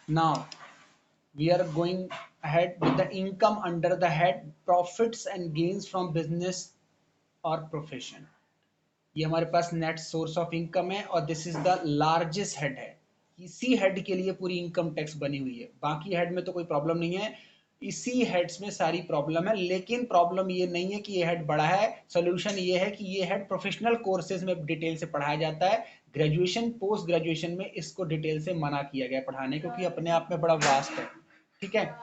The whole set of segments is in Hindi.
Now we are going ahead with the income under the head profits and gains from business or profession. ये हमारे पास नेट सोर्स ऑफ इनकम है और this is the largest head है। इसी हेड के लिए पूरी इनकम टैक्स बनी हुई है, बाकी हेड में तो कोई प्रॉब्लम नहीं है, इसी हेड्स में सारी प्रॉब्लम है। लेकिन प्रॉब्लम ये नहीं है कि ये हेड बड़ा है, सोल्यूशन ये है कि ये हेड प्रोफेशनल कोर्सेज में डिटेल से पढ़ाया जाता है। ग्रेजुएशन पोस्ट ग्रेजुएशन में इसको डिटेल से मना किया गया पढ़ाने, क्योंकि अपने आप में बड़ा वास्ट है। ठीक है,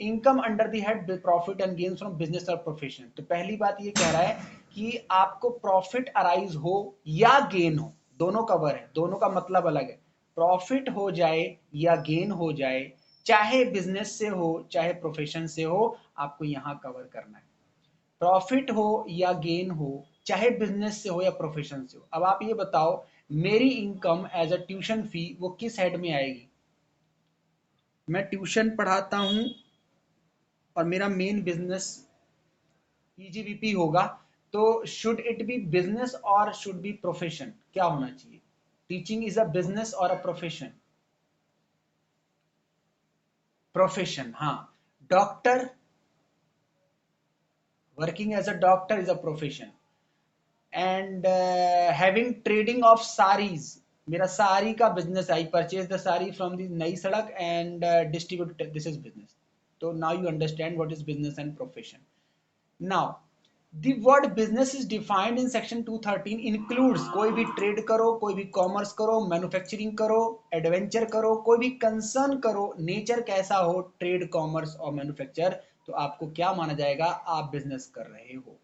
income under the head profit and gains from business और प्रोफेशन। तो पहली बात ये कह रहा है कि आपको प्रॉफिट अराइज हो या गेन हो, दोनों कवर है, दोनों का मतलब अलग है। प्रॉफिट हो जाए या गेन हो जाए, चाहे बिजनेस से हो चाहे प्रोफेशन से हो, आपको यहां कवर करना है। प्रॉफिट हो या गेन हो, चाहे बिजनेस से हो या प्रोफेशन से हो। अब आप ये बताओ, मेरी income as a tuition fee वो किस हेड में आएगी? मैं ट्यूशन पढ़ाता हूं और मेरा मेन बिजनेस पीजीबीपी होगा, तो should it be business or should be profession? क्या होना चाहिए? Teaching is a business or a profession? Profession, हाँ। Doctor, working as a doctor is a profession. And having trading of saris, मेरा साड़ी का business, I purchase the sari from the Nai Sarak and distribute, this is business. तो now you understand what is business and profession. Now, the word business is defined in section 213 includes कोई भी ट्रेड करो, कोई भी कॉमर्स करो, मैन्युफैक्चरिंग करो, एडवेंचर करो, कोई भी कंसर्न करो, नेचर कैसा हो, ट्रेड कॉमर्स और मैन्युफैक्चर, तो आपको क्या माना जाएगा? आप बिजनेस कर रहे हो,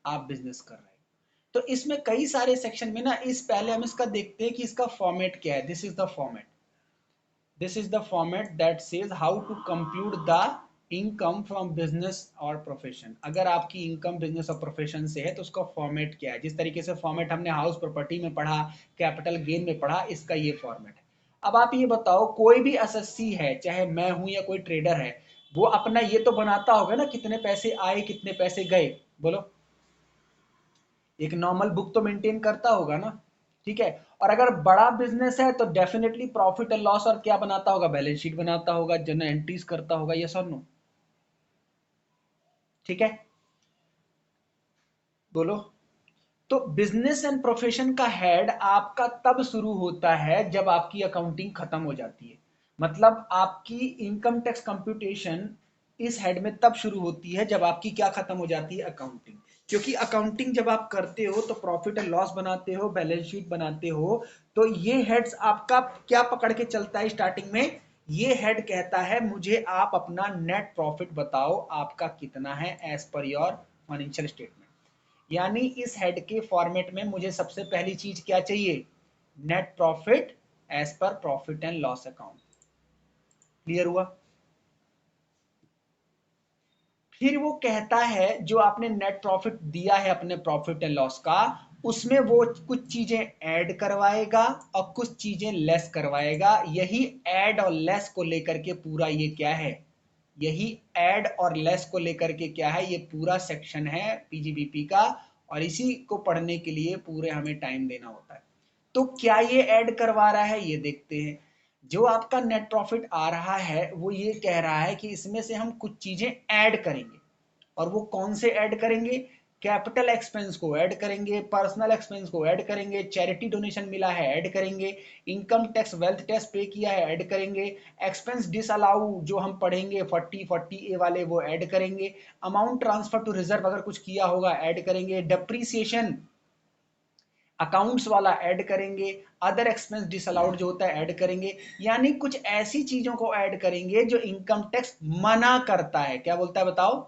आप बिजनेस कर रहे हो। तो इसमें कई सारे सेक्शन में ना, इस पहले हम इसका देखते हैं कि इसका फॉर्मेट क्या है। This is the format, this is the format that says how to compute the income from business और प्रोफेशन। अगर आपकी इनकम बिजनेस और प्रोफेशन से है तो उसका फॉर्मेट क्या है? जिस तरीके से फॉर्मेट हमने हाउस प्रॉपर्टी में पढ़ा, कैपिटल गेन में पढ़ा, इसका ये फॉर्मेट है। अब आप ये बताओ, कोई भी एसएससी है, चाहे मैं हूं या कोई ट्रेडर है, वो अपना ये तो बनाता होगा ना, कितने पैसे आए कितने पैसे गए, बोलो। एक नॉर्मल बुक तो मेंटेन करता होगा ना। ठीक है, और अगर बड़ा बिजनेस है तो डेफिनेटली प्रॉफिट एंड लॉस और क्या बनाता होगा? बैलेंस शीट बनाता होगा, जनरल एंट्रीज करता होगा, यस और नो? ठीक है, बोलो। तो बिजनेस एंड प्रोफेशन का हेड आपका तब शुरू होता है जब आपकी अकाउंटिंग खत्म हो जाती है। मतलब आपकी इनकम टैक्स कंप्यूटेशन इस हेड में तब शुरू होती है जब आपकी क्या खत्म हो जाती है? अकाउंटिंग। क्योंकि अकाउंटिंग जब आप करते हो तो प्रॉफिट एंड लॉस बनाते हो, बैलेंस शीट बनाते हो, तो ये हेड्स आपका क्या पकड़ के चलता है स्टार्टिंग में? ये हेड कहता है मुझे आप अपना नेट प्रॉफिट बताओ, आपका कितना है as per your financial statement. यानी इस हेड के फॉर्मेट में मुझे सबसे पहली चीज क्या चाहिए? Net profit as per profit and loss account. Clear हुआ? फिर वो कहता है जो आपने नेट प्रॉफिट दिया है अपने प्रॉफिट एंड लॉस का, उसमें वो कुछ चीजें ऐड करवाएगा और कुछ चीजें लेस करवाएगा। यही ऐड और लेस को लेकर के पूरा ये क्या है? यही ऐड और लेस को लेकर के क्या है? ये पूरा सेक्शन है पीजीबीपी का, और इसी को पढ़ने के लिए पूरे हमें टाइम देना होता है। तो क्या ये ऐड करवा रहा है, ये देखते हैं। जो आपका नेट प्रॉफिट आ रहा है वो ये कह रहा है कि इसमें से हम कुछ चीजें ऐड करेंगे। और वो कौन से ऐड करेंगे? कैपिटल एक्सपेंस को ऐड करेंगे, पर्सनल एक्सपेंस को ऐड करेंगे, चैरिटी डोनेशन मिला है ऐड करेंगे, इनकम टैक्स वेल्थ टैक्स पे किया है ऐड करेंगे, एक्सपेंस डिसअलाउ जो हम पढ़ेंगे 40 ए वाले वो ऐड करेंगे, अमाउंट ट्रांसफर टू रिजर्व अगर कुछ किया होगा ऐड करेंगे, डेप्रीसिएशन अकाउंट्स वाला ऐड करेंगे, अदर एक्सपेंस डिसअलाउड जो होता है ऐड करेंगे। यानी कुछ ऐसी चीजों को ऐड करेंगे जो इनकम टैक्स मना करता है। क्या बोलता है बताओ?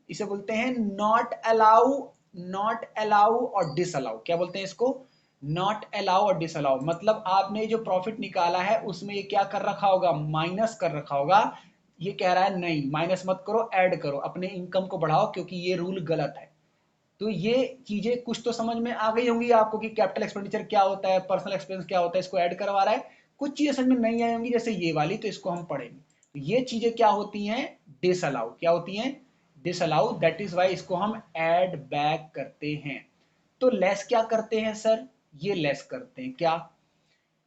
इसे बोलते हैं नॉट अलाउ, नॉट अलाउ और डिसअलाउ। क्या बोलते हैं इसको? नॉट अलाउ और डिसअलाउ। मतलब आपने जो प्रॉफिट निकाला है उसमें ये क्या कर रखा होगा? माइनस कर रखा होगा। ये कह रहा है नहीं, माइनस मत करो, ऐड करो, अपने इनकम को बढ़ाओ, क्योंकि ये रूल गलत है। तो ये चीजें कुछ तो समझ में आ गई होंगी आपको कि कैपिटल एक्सपेंडिचर क्या होता है, पर्सनल एक्सपेंस क्या होता है, इसको ऐड करवा रहा है। कुछ चीजें समझ में नहीं आई होंगी जैसे ये वाली, तो इसको हम पढ़ेंगे। तो ये चीजें क्या होती हैं? डिसअलाउ। क्या होती हैं? डिसअलाउ। दैट इज वाई इसको हम ऐड बैक करते हैं। तो लेस क्या करते हैं सर? ये लेस करते हैं क्या?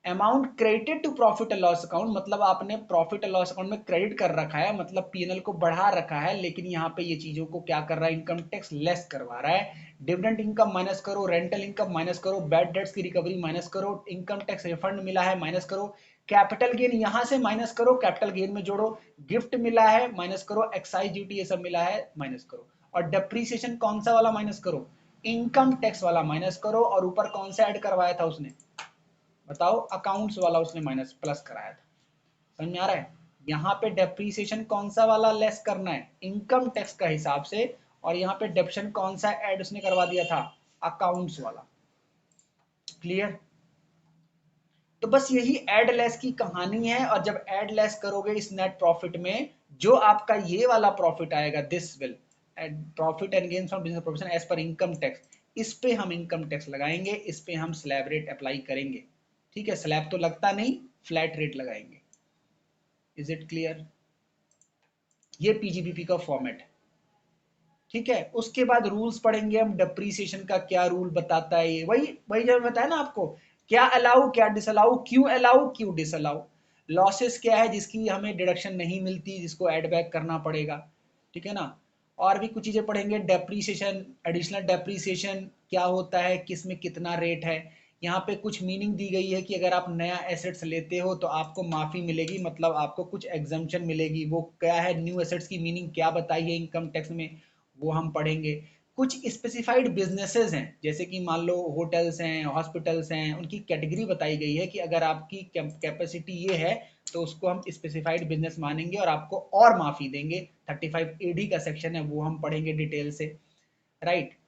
Amount credited to profit and loss account, मतलब आपने प्रॉफिट एंड लॉस अकाउंट में क्रेडिट कर रखा है, मतलब पीएनएल को बढ़ा रखा है, लेकिन यहाँ पे ये चीजों को क्या कर रहा है, इनकम टैक्स लेस करवा रहा है। डिविडेंड इनकम माइनस करो, रेंटल इनकम माइनस करो, बैड डेट्स की रिकवरी माइनस करो, इनकम टैक्स रिफंड मिला है माइनस करो, कैपिटल गेन यहां से माइनस करो, कैपिटल गेन में जोड़ो, गिफ्ट मिला है माइनस करो, एक्साइज ड्यूटी ये सब मिला है माइनस करो, और डेप्रीसिएशन कौन सा वाला माइनस करो, इनकम टैक्स वाला माइनस करो, और ऊपर कौन सा ऐड करवाया था उसने, बताओ, अकाउंट्स वाला उसने माइनस प्लस कराया था। समझ में आ रहा है? यहाँ पे डेप्रीसिएशन कौन सा वाला लेस करना है, इनकम टैक्स का हिसाब से, और यहाँ पे डेप्शन कौन सा ऐड उसने करवा दिया था, अकाउंट्स वाला। क्लियर? तो बस यही एड लेस की कहानी है, और जब एड लेस करोगे इस नेट प्रॉफिट में, जो आपका ये वाला प्रॉफिट आएगा, this will profit and gain from business profession as per income tax, इस पे हम इनकम टैक्स लगाएंगे, इस पे हम स्लैब रेट अप्लाई करेंगे। ठीक है, स्लैब तो लगता नहीं, फ्लैट रेट लगाएंगे। Is it clear? ये पीजीबीपी का फॉर्मेट है। ठीक है, उसके बाद रूल्स पढ़ेंगे हम, डिप्रीसिएशन का क्या रूल बताता है, ये वही वही जब बताया ना आपको, क्या अलाउ क्या डिसअलाउ, क्यों अलाउ क्यों डिसअलाउ, लॉसेस क्या है जिसकी हमें डिडक्शन नहीं मिलती, जिसको एड बैक करना पड़ेगा। ठीक है ना? और भी कुछ चीजें पढ़ेंगे, डेप्रीसिएशन, एडिशनल डेप्रीसिएशन क्या होता है, किस में कितना रेट है। यहाँ पे कुछ मीनिंग दी गई है कि अगर आप नया एसेट्स लेते हो तो आपको माफी मिलेगी, मतलब आपको कुछ एग्जम्पशन मिलेगी, वो क्या है, न्यू एसेट्स की मीनिंग क्या बताई है इनकम टैक्स में, वो हम पढ़ेंगे। कुछ स्पेसिफाइड बिजनेसेस हैं, जैसे कि मान लो होटल्स हैं, हॉस्पिटल्स हैं, उनकी कैटेगरी बताई गई है कि अगर आपकी कैपेसिटी ये है तो उसको हम स्पेसिफाइड बिजनेस मानेंगे और आपको और माफी देंगे। 35 एडी का सेक्शन है, वो हम पढ़ेंगे डिटेल से। राइट?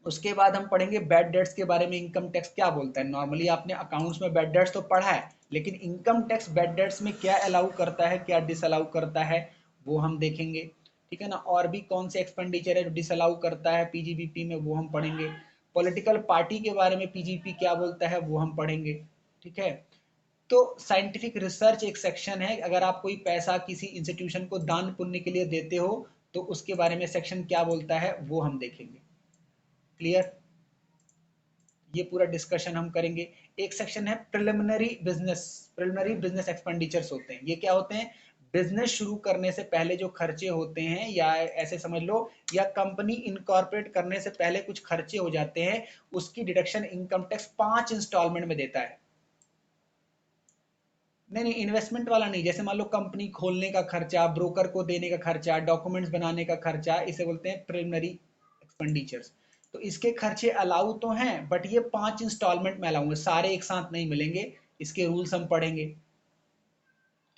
उसके बाद हम पढ़ेंगे बैड डेट्स के बारे में, इनकम टैक्स क्या बोलता है। नॉर्मली आपने अकाउंट्स में बैड डेट्स तो पढ़ा है, लेकिन इनकम टैक्स बैड डेट्स में क्या अलाउ करता है, क्या डिसअलाउ करता है, वो हम देखेंगे। ठीक है ना? और भी कौन से एक्सपेंडिचर है जो डिसअलाउ करता है पीजीबीपी में, वो हम पढ़ेंगे। पॉलिटिकल पार्टी के बारे में पीजीबीपी क्या बोलता है, वो हम पढ़ेंगे। ठीक है? तो साइंटिफिक रिसर्च एक सेक्शन है, अगर आप कोई पैसा किसी इंस्टीट्यूशन को दान पुण्य के लिए देते हो तो उसके बारे में सेक्शन क्या बोलता है, वो हम देखेंगे। क्लियर? ये पूरा डिस्कशन हम करेंगे। एक सेक्शन है preliminary business, preliminary business expenditures होते हैं। ये क्या होते हैं? बिजनेस शुरू करने से पहले जो खर्चे होते हैं, या ऐसे समझ लो, या कंपनी इनकॉर्पोरेट करने से पहले कुछ खर्चे हो जाते हैं, उसकी डिडक्शन इनकम टैक्स 5 इंस्टॉलमेंट में देता है। नहीं नहीं, इन्वेस्टमेंट वाला नहीं, जैसे मान लो कंपनी खोलने का खर्चा, ब्रोकर को देने का खर्चा, डॉक्यूमेंट्स बनाने का खर्चा, इसे बोलते हैं प्रिलिमिनरी एक्सपेंडिचर्स। तो इसके खर्चे अलाउ तो हैं, बट ये 5 इंस्टॉलमेंट में अलाउ है, सारे एक साथ नहीं मिलेंगे। इसके रूल्स हम पढ़ेंगे।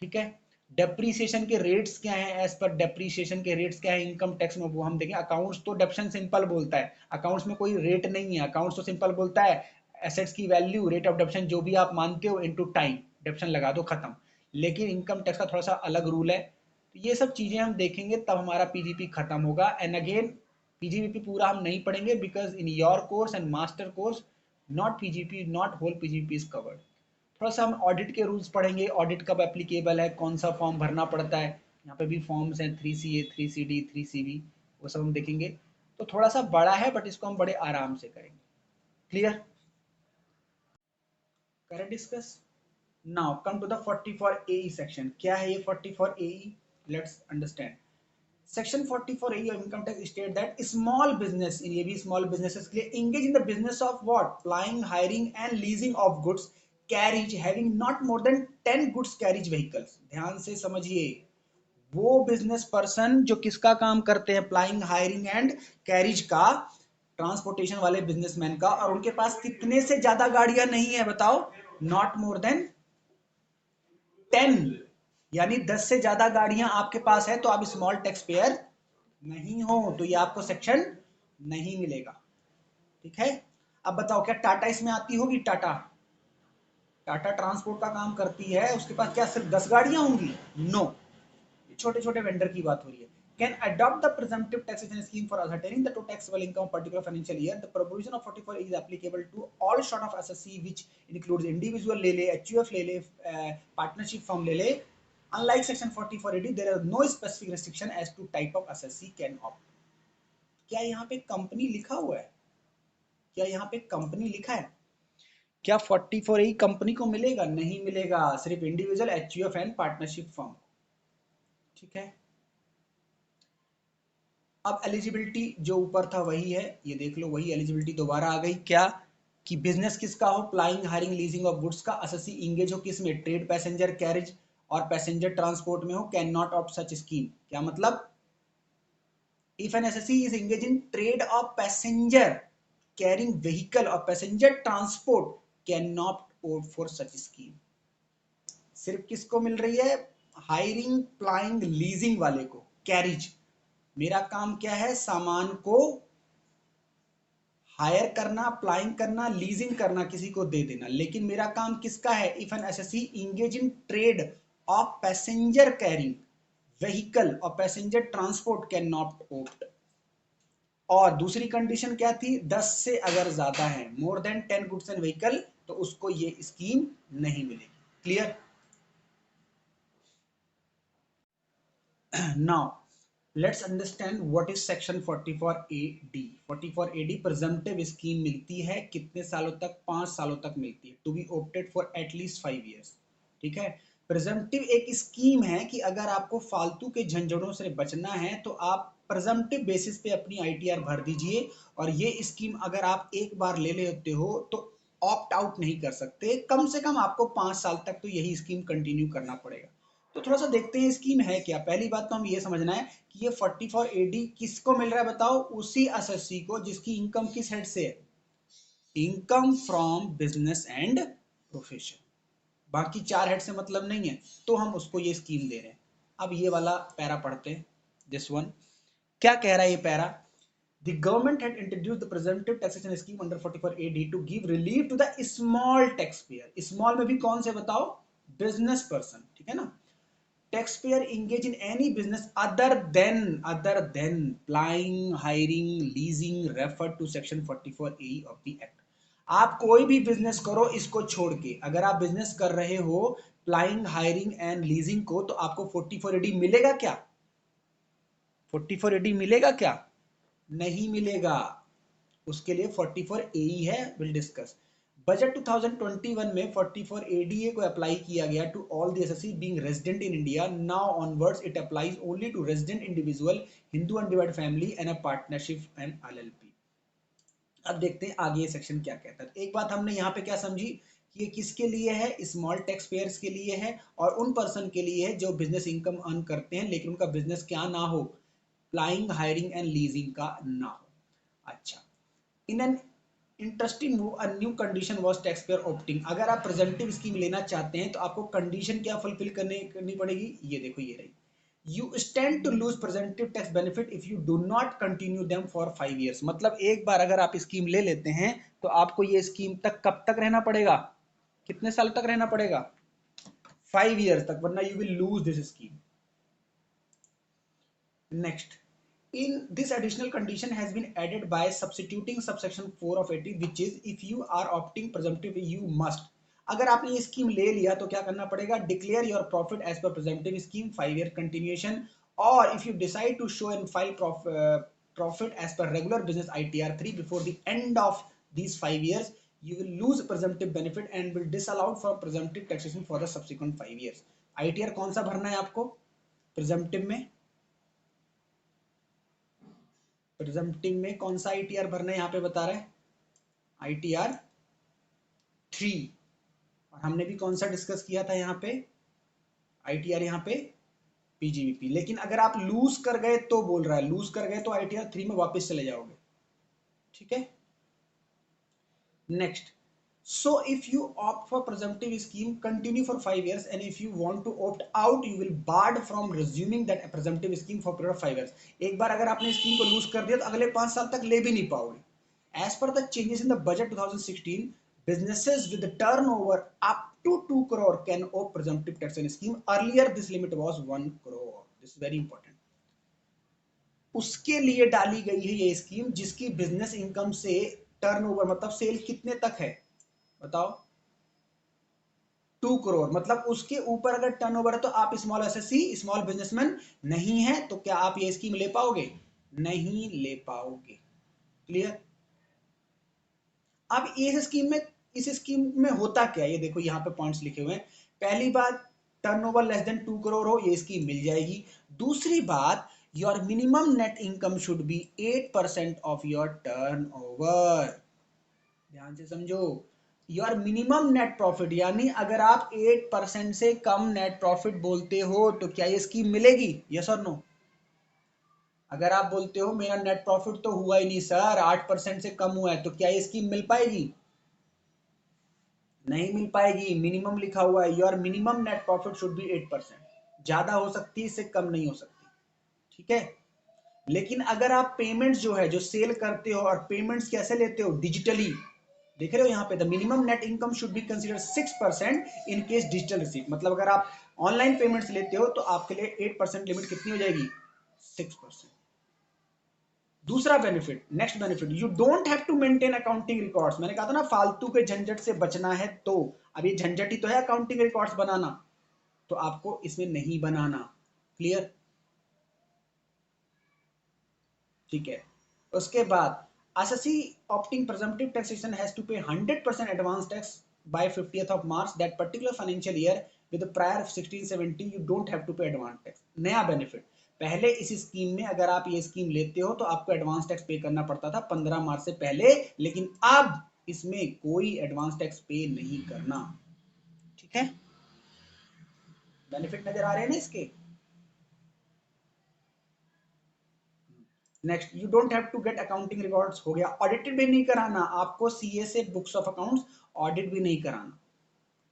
ठीक है? डेप्रीसिएशन के रेट्स क्या है, एज पर डेप्रीसिएशन के रेट्स क्या है इनकम टैक्स में, वो हम देखेंगे। अकाउंट्स तो डेप्शन सिंपल बोलता है, अकाउंट्स में कोई रेट नहीं है, अकाउंट्स तो सिंपल बोलता है एसेट्स की वैल्यू, रेट ऑफ डेप्शन जो भी आप मानते हो इनटू टाइम, डेप्शन लगा दो, खत्म। लेकिन इनकम टैक्स का थोड़ा सा अलग रूल है। तो ये सब चीजें हम देखेंगे, तब हमारा पीजीपी खत्म होगा। एंड अगेन, पीजीपी पूरा हम नहीं पढ़ेंगे, because in your course and master course, not PGP, not whole PGP is covered. थोड़ा सा हम ऑडिट के रूल्स पढ़ेंगे, ऑडिट कब एप्लीकेबल है, कौन सा फॉर्म भरना पड़ता है। यहाँ पे भी फॉर्म्स हैं, 3CA, 3CD, 3CB, वो सब हम देखेंगे। तो थोड़ा सा बड़ा है, बट इसको हम बड़े आराम से करेंगे। क्लियर? करें discuss. Now come to the 44AE section. क्या है ये 44AE? Let's understand. Section 44AE of income tax state that small business, इन ये भी स्मॉल बिजनेसेस के लिए, engage in the business of what, flying, hiring and leasing of goods carriage having not more than 10 goods carriage vehicles. ध्यान से समझिए, वो बिजनेस पर्सन जो किसका काम करते हैं, फ्लाइंग, हायरिंग एंड कैरिज का, ट्रांसपोर्टेशन वाले बिजनेसमैन का, और उनके पास कितने से ज्यादा गाड़ियां नहीं है, बताओ, नॉट मोर देन 10, यानी 10 से ज्यादा गाड़ियां आपके पास है तो आप स्मॉल टैक्स पेयर नहीं हो, तो ये आपको सेक्शन नहीं मिलेगा। ठीक है? अब बताओ, क्या टाटा इसमें आती होगी? टाटा, टाटा ट्रांसपोर्ट का काम करती है, उसके पास क्या सिर्फ 10 गाड़ियां होंगी? नो, छोटे छोटे वेंडर की बात हो रही है। Can adopt the presumptive taxation scheme for ascertaining the total taxable income of particular financial year. The provision of 44 is applicable to all short of SSC, which includes individual ले ले, HUF ले ले, partnership firm ले ले. Unlike section 44AD, there are no specific restriction as to type of SSC can opt. क्या यहाँ पे कंपनी लिखा हुआ है? क्या यहाँ पे कंपनी लिखा है? क्या 44A कंपनी को मिलेगा? नहीं मिलेगा, सिर्फ individual, HUF and partnership firm. ठीक है, अब एलिजिबिलिटी जो ऊपर था वही है, ये देख लो, वही एलिजिबिलिटी दोबारा आ गई। क्या कि बिजनेस किसका हो? Plying, hiring, leasing of goods का। एसएससी इंगेज हो किस में? ट्रेड, पैसेंजर कैरेज और पैसेंजर ट्रांसपोर्ट में हो। Can not opt such scheme. क्या मतलब? If an assessee is engaged in trade of passenger carrying vehicle or passenger transport cannot opt for such scheme। सिर्फ किसको मिल रही है? हायरिंग, प्लाइंग, लीजिंग वाले को। कैरिज, मेरा काम क्या है? सामान को हायर करना, अप्लाइंग करना, लीजिंग करना, किसी को दे देना। लेकिन मेरा काम किसका है? If an SSC engage in trade of passenger carrying vehicle और passenger transport can not opt. और दूसरी कंडीशन क्या थी? 10 से अगर ज्यादा है, मोर देन 10 गुड्स एंड व्हीकल, तो उसको ये स्कीम नहीं मिलेगी। Clear? Now let's understand what is section 44AD। 44AD presumptive scheme मिलती है कितने सालों तक? 5 सालों तक मिलती है, to be opted for at least 5 years. ठीक है, प्रिजम्पटिव एक स्कीम है कि अगर आपको फालतू के झंझटों से बचना है तो आप प्रिजम्पटिव बेसिस पे अपनी आईटीआर भर दीजिए। और ये स्कीम अगर आप एक बार ले लेते हो तो ऑप्ट आउट नहीं कर सकते। कम से कम आपको 5 साल तक तो यही स्कीम कंटिन्यू करना पड़ेगा। तो थोड़ा सा देखते हैं स्कीम है क्या। पहली बात तो हम ये समझना है कि ये 44AD किसको मिल रहा है? बताओ। उसी एसएससी को जिसकी इनकम किस हेड से है? Income from business and profession. बाकी 4 हेड से मतलब नहीं है, तो हम उसको ये स्कीम दे रहे हैं। अब ये वाला पैरा पढ़ते हैं, दिस वन। क्या कह रहा है ये para? The government had introduced the presumptive taxation scheme under 44AD to give relief to the small taxpayer। small में भी कौन से बताओ? Business person. ठीक है ना? Taxpayer engage in any business other than plying, hiring, leasing referred to section 44A of the act। आप कोई भी बिजनेस करो इसको छोड़ के। अगर आप बिजनेस कर रहे हो प्लाइंग, हायरिंग एंड लीजिंग को, तो आपको 44AD मिलेगा क्या? 44AD मिलेगा क्या? नहीं मिलेगा। उसके लिए 44AE है, विल डिस्कस। बजट 2021 में 44ADA को अप्लाई किया गया to all the assessee being resident in India. Now onwards it applies only to resident individual, Hindu undivided family and a partnership and LLP. अब देखते हैं आगे ये सेक्शन क्या कहता है। एक बात हमने यहाँ पे क्या समझी कि ये किसके लिए है? स्मॉल टैक्स पेयर्स के लिए है और उन पर्सन के लिए है जो बिजनेस इनकम अर्न करते हैं लेकिन उनका बिजनेस क्या ना हो? प्लाइंग, हायरिंग एंड लीजिंग का ना हो। अच्छा, in an interesting move a new condition was tax payer opting. अगर आप प्रेजेंटिव स्कीम लेना चाहते हैं तो आपको कंडीशन क्या फुलफिल करनी पड़ेगी? ये देखो, ये रही। You stand to lose presumptive tax benefit if you do not continue them for 5 years. मतलब एक बार अगर आप स्कीम ले लेते हैं तो आपको ये स्कीम तक कब तक रहना पड़ेगा? कितने साल तक रहना पड़ेगा? 5 ईयर्स तक, वरना you will lose this scheme. Next, in this additional condition has been added by substituting subsection 4 of 80, which is if you are opting presumptive you must। अगर आपने ये स्कीम ले लिया तो क्या करना पड़ेगा? Declare your profit as per presumptive scheme 5 year continuation. और if you decide to show and file profit as per regular business ITR 3 before the end of these 5 years, you will lose presumptive benefit and will disallowed for presumptive taxation for the subsequent 5 years। ITR कौन सा भरना है आपको प्रिजम्पटिव में? प्रिजम्पटिव में कौन सा आईटीआर भरना है यहाँ पे बता रहा है? आईटीआर 3। और हमने भी कौन सा डिस्कस किया था यहाँ पे? आईटीआर यहाँ पे पीजीबीपी। लेकिन अगर आप लूज कर गए तो बोल रहा है, लूज कर गए तो आईटीआर 3 में वापस चले जाओगे। ठीक है, next. So if you opt for presumptive scheme, continue for 5 years, and if you want to opt out, you will barred from resuming that presumptive scheme for period of 5 years। एक बार अगर आपने स्कीम को लूज कर दिया तो अगले 5 साल तक ले भी नहीं पाओगे। As per the changes in the budget 2016, businesses with the turnover up to 2 crore can opt presumptive taxation scheme। Earlier this limit was 1 crore। This is very important। उसके लिए डाली गई है ये स्कीम जिसकी बिजनेस इनकम से टर्नओवर मतलब सेल कितने तक है? बताओ। 2 करोड़, मतलब उसके ऊपर अगर टर्नओवर है तो आप स्मॉल एसएससी, स्मॉल बिजनेसमैन नहीं है, तो क्या आप ये स्कीम ले पाओगे? नहीं ले पाओगे। क्लियर? अब इस स्कीम में इस स्कीम में होता क्या है, ये देखो यहाँ पे पॉइंट्स लिखे हुए हैं। पहली बात, टर्नओवर लेस देन 2 करोड़ हो, ये स्कीम मिल जाएगी। दूसरी बात, your minimum net income should be 8% of your turnover. ध्यान से समझो, योर मिनिमम नेट प्रॉफिट, यानी अगर आप 8% से कम नेट प्रॉफिट बोलते हो तो क्या ये स्कीम मिलेगी, यस और नो? अगर आप बोलते हो मेरा नेट प्रॉफिट तो हुआ ही नहीं सर, 8% से कम हुआ है, तो क्या ये स्कीम मिल पाएगी? नहीं मिल पाएगी। मिनिमम लिखा हुआ है, your minimum net profit should be 8%। ज्यादा हो सकती है, इससे कम नहीं हो सकती। ठीक है। लेकिन अगर आप पेमेंट्स जो है, जो सेल करते हो, और पेमेंट्स कैसे लेते हो, डिजिटली, देख रहे हो यहाँ पे, the minimum net income should be consider 6% in case digital receipt. मतलब अगर आप ऑनलाइन पेमेंट्स लेते हो तो आपके लिए 8% लिमिट कितनी हो जाएगी, 6%। दूसरा benefit, next benefit, you don't have to maintain accounting records. मैंने कहा था ना फालतू के झंझट से बचना है, तो अब ये झंझट ही तो है अकाउंटिंग रिकॉर्ड्स बनाना, तो आपको इसमें नहीं बनाना। क्लियर? ठीक है। उसके बाद, SSC opting presumptive taxation has to pay 100% advance tax by 50th of March that particular financial year with the prior 1670 you don't have to pay advance tax। नया बेनिफिट, पहले इस स्कीम में अगर आप ये स्कीम लेते हो तो आपको एडवांस टैक्स पे करना पड़ता था 15 मार्च से पहले, लेकिन अब इसमें कोई एडवांस टैक्स पे नहीं करना। ठीक है, बेनिफिट नजर आ रहे हैं ना इसके। Next, you don't have to get accounting records, हो गया। ऑडिटेड भी नहीं कराना आपको, सीए से बुक्स ऑफ अकाउंट्स ऑडिट भी नहीं कराना।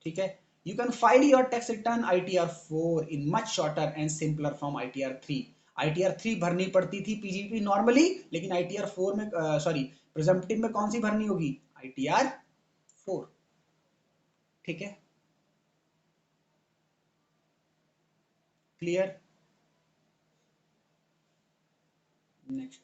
ठीक है। You can file your tax return ITR 4 in much shorter and simpler from ITR 3। ITR 3 भरनी पड़ती थी पीजीपी नॉर्मली, लेकिन ITR 4 में, सॉरी, प्रिजम्पटिव में कौन सी भरनी होगी, ITR 4। ठीक है, क्लियर? नेक्स्ट,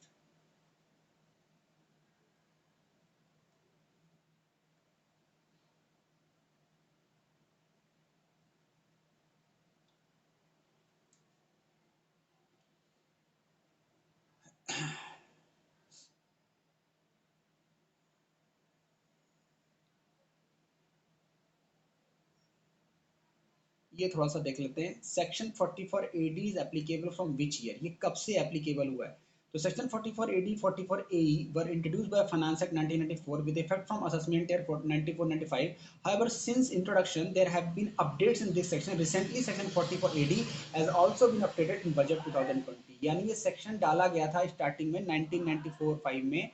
ये थोड़ा सा देख लेते हैं। Section 44AD is applicable from which year, ये कब से एप्लीकेबल हुआ है? तो section 44AD 44AE were introduced by finance act 1994 with effect from assessment year 94-95। However, since introduction there have been updates in this section recently। section 44AD has also been updated in budget 2020। यानी ये सेक्शन डाला गया था स्टार्टिंग में 1994-5 में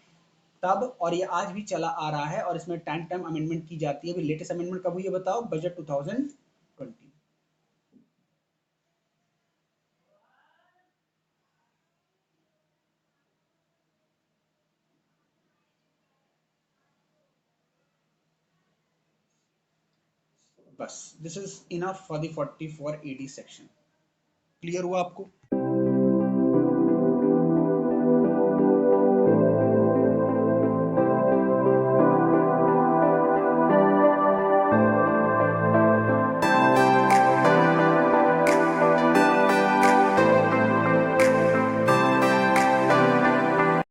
तब, और ये आज भी चला आ रहा है, और इसमें टाइम टाइम अमेंडमेंट की जाती है। अभी लेटेस्ट अमेंडमेंट कब हुई है बताओ, बजट 2020। बस, this is enough for the 44AD section. Clear हुआ आपको?